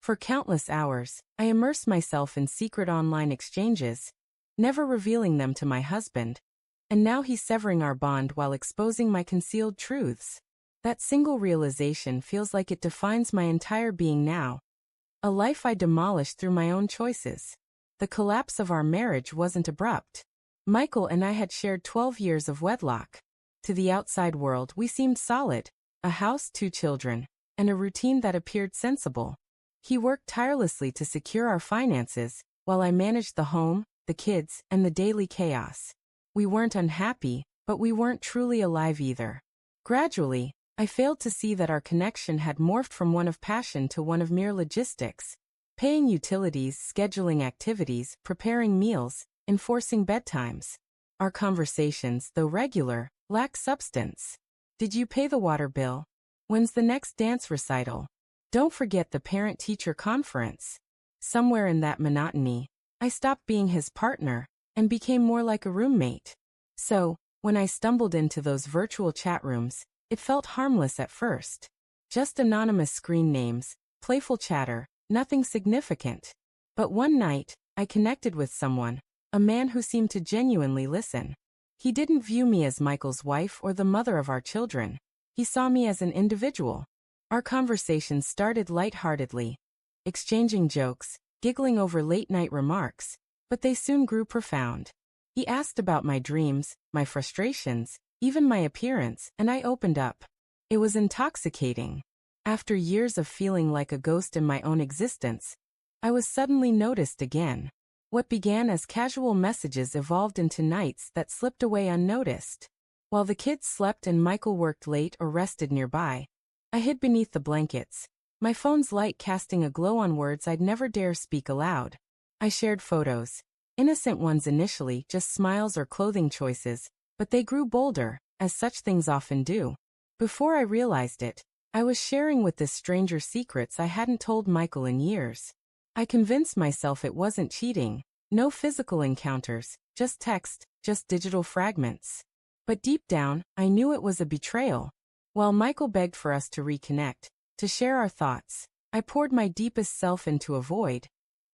For countless hours, I immersed myself in secret online exchanges, never revealing them to my husband. And now he's severing our bond while exposing my concealed truths. That single realization feels like it defines my entire being now. A life I demolished through my own choices. The collapse of our marriage wasn't abrupt. Michael and I had shared 12 years of wedlock. To the outside world, we seemed solid. A house, 2 children, and a routine that appeared sensible. He worked tirelessly to secure our finances, while I managed the home, the kids, and the daily chaos. We weren't unhappy, but we weren't truly alive either. Gradually, I failed to see that our connection had morphed from one of passion to one of mere logistics. Paying utilities, scheduling activities, preparing meals, enforcing bedtimes. Our conversations, though regular, lacked substance. Did you pay the water bill? When's the next dance recital? Don't forget the parent-teacher conference. Somewhere in that monotony, I stopped being his partner and became more like a roommate. So, when I stumbled into those virtual chat rooms, it felt harmless at first. Just anonymous screen names, playful chatter, nothing significant. But one night, I connected with someone, a man who seemed to genuinely listen. He didn't view me as Michael's wife or the mother of our children. He saw me as an individual. Our conversations started lightheartedly, exchanging jokes, giggling over late-night remarks, but they soon grew profound. He asked about my dreams, my frustrations, even my appearance, and I opened up. It was intoxicating. After years of feeling like a ghost in my own existence, I was suddenly noticed again. What began as casual messages evolved into nights that slipped away unnoticed. While the kids slept and Michael worked late or rested nearby, I hid beneath the blankets, my phone's light casting a glow on words I'd never dare speak aloud. I shared photos, innocent ones initially, just smiles or clothing choices, but they grew bolder, as such things often do. Before I realized it, I was sharing with this stranger secrets I hadn't told Michael in years. I convinced myself it wasn't cheating, no physical encounters, just text, just digital fragments. But deep down, I knew it was a betrayal. While Michael begged for us to reconnect, to share our thoughts, I poured my deepest self into a void,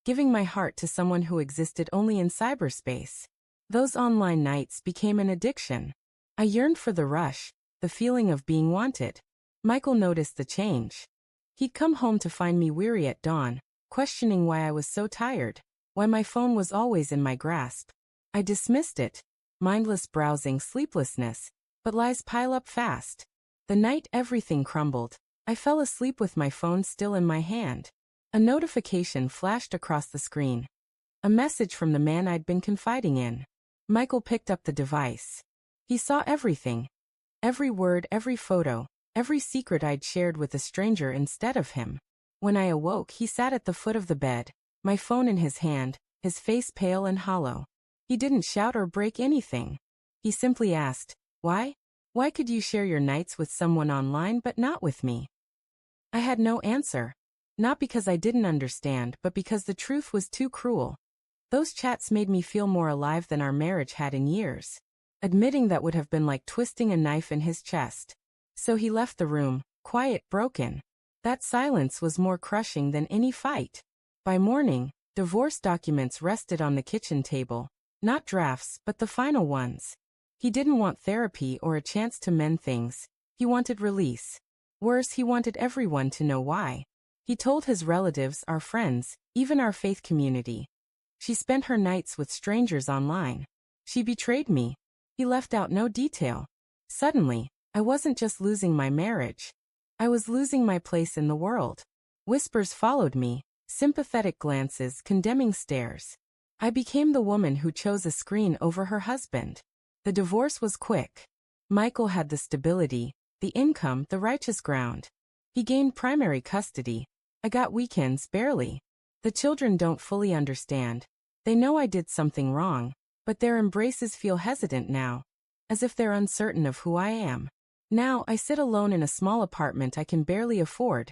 giving my heart to someone who existed only in cyberspace. Those online nights became an addiction. I yearned for the rush, the feeling of being wanted. Michael noticed the change. He'd come home to find me weary at dawn, questioning why I was so tired, why my phone was always in my grasp. I dismissed it. Mindless browsing, sleeplessness, but lies pile up fast. The night everything crumbled, I fell asleep with my phone still in my hand. A notification flashed across the screen. A message from the man I'd been confiding in. Michael picked up the device. He saw everything. Every word, every photo, every secret I'd shared with a stranger instead of him. When I awoke, he sat at the foot of the bed, my phone in his hand, his face pale and hollow. He didn't shout or break anything. He simply asked, "Why? Why could you share your nights with someone online but not with me?" I had no answer. Not because I didn't understand, but because the truth was too cruel. Those chats made me feel more alive than our marriage had in years. Admitting that would have been like twisting a knife in his chest. So he left the room, quiet, broken. That silence was more crushing than any fight. By morning, divorce documents rested on the kitchen table. Not drafts, but the final ones. He didn't want therapy or a chance to mend things. He wanted release. Worse, he wanted everyone to know why. He told his relatives, our friends, even our faith community. She spent her nights with strangers online. She betrayed me. He left out no detail. Suddenly, I wasn't just losing my marriage. I was losing my place in the world. Whispers followed me, sympathetic glances, condemning stares. I became the woman who chose a screen over her husband. The divorce was quick. Michael had the stability, the income, the righteous ground. He gained primary custody. I got weekends, barely. The children don't fully understand. They know I did something wrong, but their embraces feel hesitant now, as if they're uncertain of who I am. Now I sit alone in a small apartment I can barely afford,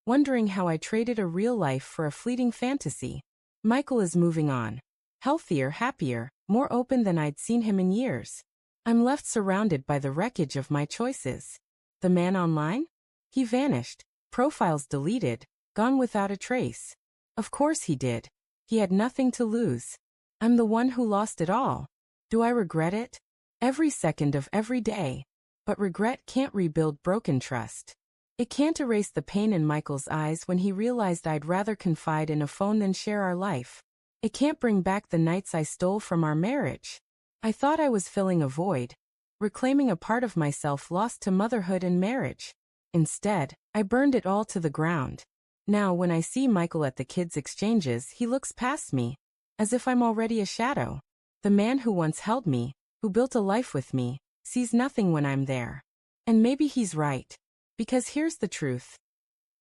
wondering how I traded a real life for a fleeting fantasy. Michael is moving on. Healthier, happier, more open than I'd seen him in years. I'm left surrounded by the wreckage of my choices. The man online? He vanished. Profiles deleted. Gone without a trace. Of course he did. He had nothing to lose. I'm the one who lost it all. Do I regret it? Every second of every day. But regret can't rebuild broken trust. It can't erase the pain in Michael's eyes when he realized I'd rather confide in a phone than share our life. It can't bring back the nights I stole from our marriage. I thought I was filling a void, reclaiming a part of myself lost to motherhood and marriage. Instead, I burned it all to the ground. Now when I see Michael at the kids' exchanges, he looks past me, as if I'm already a shadow. The man who once held me, who built a life with me, sees nothing when I'm there. And maybe he's right. Because here's the truth.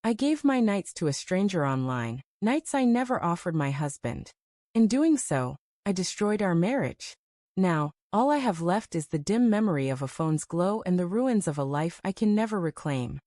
I gave my nights to a stranger online, nights I never offered my husband. In doing so, I destroyed our marriage. Now, all I have left is the dim memory of a phone's glow and the ruins of a life I can never reclaim.